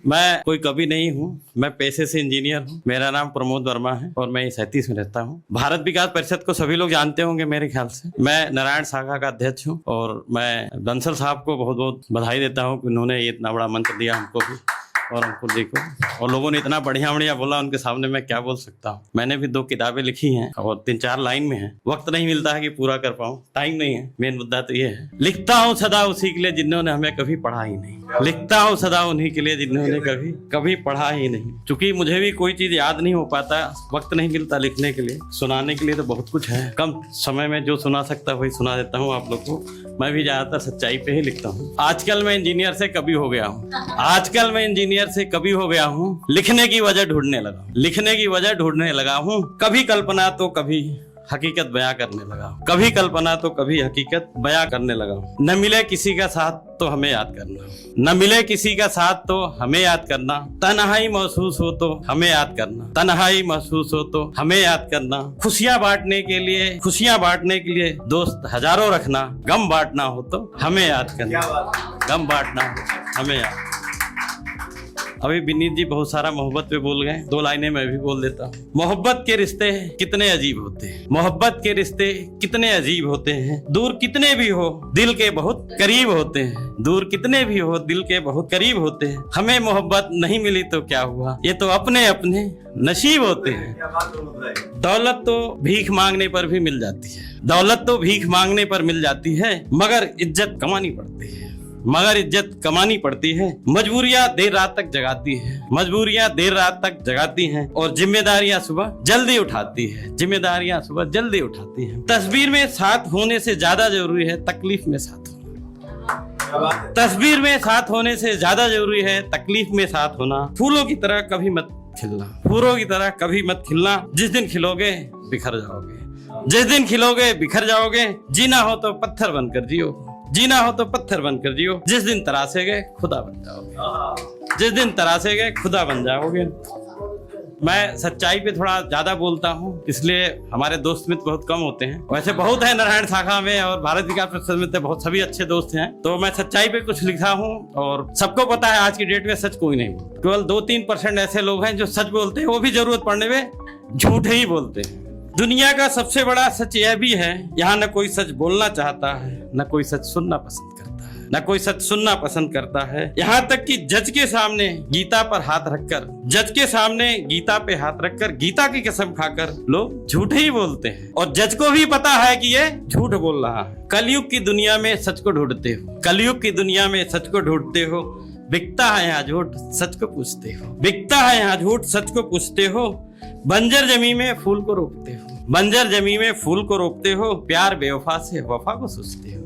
मैं कोई कवि नहीं हूँ, मैं पेशे से इंजीनियर हूँ। मेरा नाम प्रमोद वर्मा है और मैं 37 में रहता हूँ। भारत विकास परिषद को सभी लोग जानते होंगे मेरे ख्याल से। मैं नारायण शाखा का अध्यक्ष हूँ और मैं बंसल साहब को बहुत बहुत बधाई देता हूँ कि उन्होंने ये इतना बड़ा मंच दिया हमको भी और अंकुर जी को। और लोगों ने इतना बढ़िया बढ़िया बोला, उनके सामने मैं क्या बोल सकता हूँ। मैंने भी 2 किताबें लिखी हैं और 3-4 लाइन में है। वक्त नहीं मिलता है कि पूरा कर पाऊँ, टाइम नहीं है। मेन मुद्दा तो ये है, लिखता हूँ सदा उसी के लिए जिन्होंने हमें कभी पढ़ा ही नहीं। लिखता हूँ सदा उन्हीं के लिए जिन्होंने कभी पढ़ा ही नहीं। चूंकि मुझे भी कोई चीज याद नहीं हो पाता, वक्त नहीं मिलता लिखने के लिए। सुनाने के लिए तो बहुत कुछ है, कम समय में जो सुना सकता वही सुना देता हूँ आप लोग को। मैं भी ज्यादातर सच्चाई पे ही लिखता हूँ। आजकल मैं इंजीनियर से कवि हो गया हूँ। आजकल मैं इंजीनियर से कवि हो गया हूँ। लिखने की वजह ढूंढने लगा हूँ। लिखने की वजह ढूंढने लगा हूँ। कभी कल्पना तो कभी हकीकत बयां करने लगा हूँ। कभी कल्पना तो कभी हकीकत बयां करने लगा हूँ। न मिले किसी का साथ तो हमें याद करना, न मिले किसी का साथ तो हमें याद करना। तन्हाई महसूस हो तो हमें याद करना, तन्हाई महसूस हो तो हमें याद करना। खुशियां बांटने के लिए दोस्त हजारों रखना। गम बांटना हो तो हमें याद करना, गम बांटना हो हमें याद। अभी विनीत जी बहुत सारा मोहब्बत पे बोल गए, 2 लाइनें मैं भी बोल देता हूँ। मोहब्बत के रिश्ते कितने अजीब होते हैं, मोहब्बत के रिश्ते कितने अजीब होते हैं। दूर कितने भी हो दिल के बहुत करीब होते हैं, दूर कितने भी हो दिल के बहुत करीब होते हैं। हमें मोहब्बत नहीं मिली तो क्या हुआ, ये तो अपने अपने नसीब होते हैं। दौलत तो भीख मांगने पर भी मिल जाती है, दौलत तो भीख मांगने पर मिल जाती है, मगर इज्जत कमानी पड़ती है, मगर इज्जत कमानी पड़ती है। मजबूरियां देर रात तक जगाती है, मजबूरियां देर रात तक जगाती हैं और जिम्मेदारियां सुबह जल्दी उठाती है, जिम्मेदारियां सुबह जल्दी उठाती हैं। तस्वीर में साथ होने से ज्यादा जरूरी है तकलीफ में साथ होना। तस्वीर में साथ होने से ज्यादा जरूरी है तकलीफ में साथ होना। फूलों की तरह कभी मत खिलना, फूलों की तरह कभी मत खिलना। जिस दिन खिलोगे बिखर जाओगे, जिस दिन खिलोगे बिखर जाओगे। जीना हो तो पत्थर बनकर जियो, जीना हो तो पत्थर बनकर जियो। जिस दिन तरासेगे खुदा बन जाओगे, जिस दिन तरासेगे खुदा बन जाओगे। मैं सच्चाई पे थोड़ा ज्यादा बोलता हूँ, इसलिए हमारे दोस्त मित्र बहुत कम होते हैं। वैसे बहुत है नारायण शाखा में और भारत विकास परिषद में तो बहुत सभी अच्छे दोस्त हैं। तो मैं सच्चाई पे कुछ लिखा हूँ और सबको पता है आज की डेट में सच कोई नहीं बोलता। केवल 2-3% ऐसे लोग हैं जो सच बोलते हैं, वो भी जरूरत पड़ने में झूठ ही बोलते हैं। दुनिया का सबसे बड़ा सच यह भी है, यहाँ न कोई सच बोलना चाहता है, न कोई सच सुनना पसंद करता है, न कोई सच सुनना पसंद करता है। यहाँ तक कि जज के सामने गीता पर हाथ रखकर, जज के सामने गीता पे हाथ रखकर गीता की कसम खाकर लोग झूठ ही बोलते हैं और जज को भी पता है कि ये झूठ बोल रहा है। कलयुग की दुनिया में सच को ढूंढते हो, कलयुग की दुनिया में सच को ढूंढते हो। बिकता है यहाँ झूठ सच को पूछते हो, बिकता है यहाँ झूठ सच को पूछते हो। बंजर जमी में फूल को रोकते हो, बंजर जमी में फूल को रोकते हो। प्यार बेवफा से वफा को सोचते हो,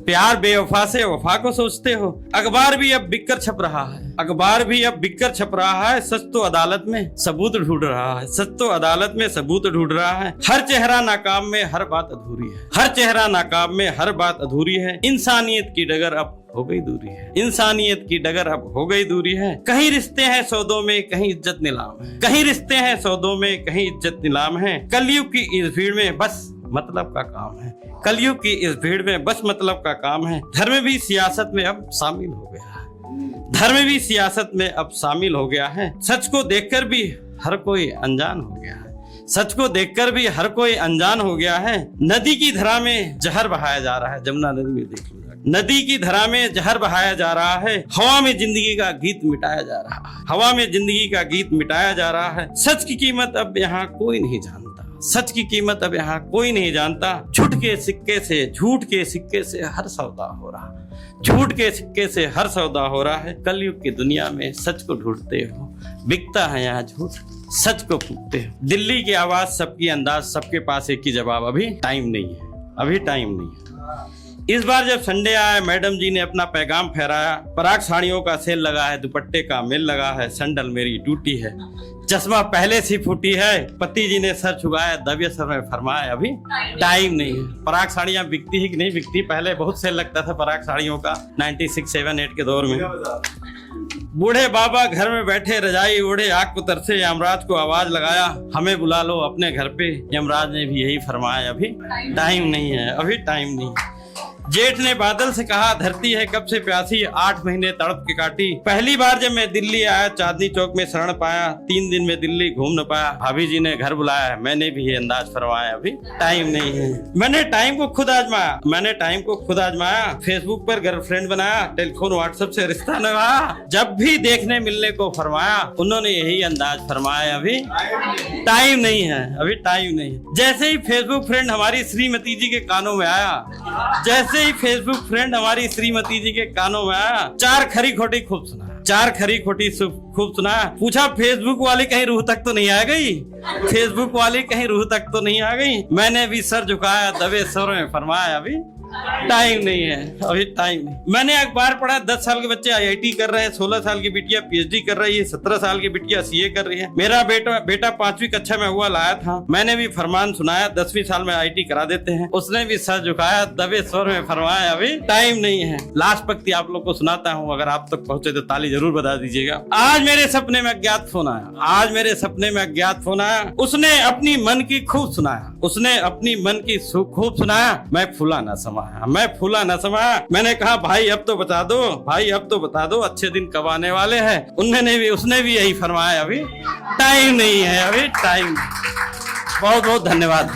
प्यार बेवफा से वफा को सोचते हो। अखबार भी अब बिककर छप रहा है, अखबार भी अब बिककर छप रहा है। सच तो अदालत में सबूत ढूंढ रहा है, सच तो अदालत में सबूत ढूंढ रहा है। हर चेहरा नाकाम में हर बात अधूरी है, हर चेहरा नाकाम में हर बात अधूरी है। इंसानियत की डगर अब हो गई दूरी है, इंसानियत की डगर अब हो गई दूरी है। कहीं रिश्ते हैं सौदों में कहीं इज्जत नीलाम है, कहीं रिश्ते हैं सौदों में कहीं इज्जत नीलाम है। कलयुग की इस भीड़ में बस मतलब का काम है, कलयुग की इस भीड़ में बस मतलब का काम है। धर्म भी सियासत में अब शामिल हो गया है, धर्म भी सियासत में अब शामिल हो गया है। सच को देखकर भी हर कोई अनजान हो गया है, सच को देखकर भी हर कोई अनजान हो गया है। नदी की धारा में जहर बहाया जा रहा है, जमुना नदी में देख लो, नदी की धारा में जहर बहाया जा रहा है। हवा में जिंदगी का गीत मिटाया जा रहा है, हवा में जिंदगी का गीत मिटाया जा रहा है। सच की कीमत अब यहाँ कोई नहीं जानता, सच की कीमत अब यहाँ कोई नहीं जानता। झूठ के सिक्के से, झूठ के सिक्के से हर सौदा हो रहा, झूठ के सिक्के से हर सौदा हो रहा है। कलयुग की दुनिया में सच को ढूंढते हो, बिकता है यहाँ झूठ सच को पूछते हो। दिल्ली की आवाज सबकी अंदाज, सबके पास एक ही जवाब, अभी टाइम नहीं है, अभी टाइम नहीं है। इस बार जब संडे आया मैडम जी ने अपना पैगाम फहराया। पराग साड़ियों का सेल लगा है, दुपट्टे का मेल लगा है, सैंडल मेरी ड्यूटी है, चश्मा पहले से फूटी है। पति जी ने सर झुकाया, दबिया सर में फरमाया अभी टाइम नहीं है। पराग साड़ियां बिकती ही कि नहीं बिकती, पहले बहुत सेल लगता था पराग साड़ियों का 96, 7, 8 के दौर में। बूढ़े बाबा घर में बैठे रजाई ओढ़े, आग को तरसे, यमराज को आवाज लगाया हमें बुला लो अपने घर पे। यमराज ने भी यही फरमाया अभी टाइम नहीं है, अभी टाइम नहीं। जेठ ने बादल से कहा धरती है कब से प्यासी, 8 महीने तड़प के काटी। पहली बार जब मैं दिल्ली आया चांदनी चौक में शरण पाया, 3 दिन में दिल्ली घूम न पाया। भाभी जी ने घर बुलाया, मैंने भी ये अंदाज फरमाया, अभी टाइम नहीं है। मैंने टाइम को खुद आजमाया, फेसबुक पर गर्लफ्रेंड बनाया, टेलीफोन व्हाट्सएप से रिश्ता निभाया। जब भी देखने मिलने को फरमाया, उन्होंने यही अंदाज फरमाया, अभी टाइम नहीं है, अभी टाइम नहीं है। जैसे ही फेसबुक फ्रेंड हमारी श्रीमती जी के कानों में आया, 4 खरी खोटी खूब सुना। पूछा फेसबुक वाली कहीं रूह तक तो नहीं आ गई। मैंने भी सर झुकाया, दबे स्वर में फरमाया, अभी टाइम नहीं है, अभी टाइम नहीं। मैंने अखबार पढ़ा, 10 साल के बच्चे IIT कर रहे हैं, 16 साल की बिटिया PhD कर रही है, 17 साल की बिटिया CA कर रही है। मेरा बेटा 5वीं कक्षा में हुआ लाया था, मैंने भी फरमान सुनाया, 10वीं साल में IIT करा देते हैं। उसने भी सर झुकाया, दबे स्वर में फरमाया, अभी टाइम नहीं है। लास्ट पंक्ति आप लोग को सुनाता हूँ, अगर आप तक पहुंचे तो ताली जरूर बता दीजिएगा। आज मेरे सपने में अज्ञात फोन आया, उसने अपनी मन की खूब सुनाया, मैं फूला न समाया। मैंने कहा भाई अब तो बता दो अच्छे दिन कब आने वाले हैं। उसने भी यही फरमाया, अभी टाइम नहीं है, अभी टाइम। बहुत बहुत धन्यवाद।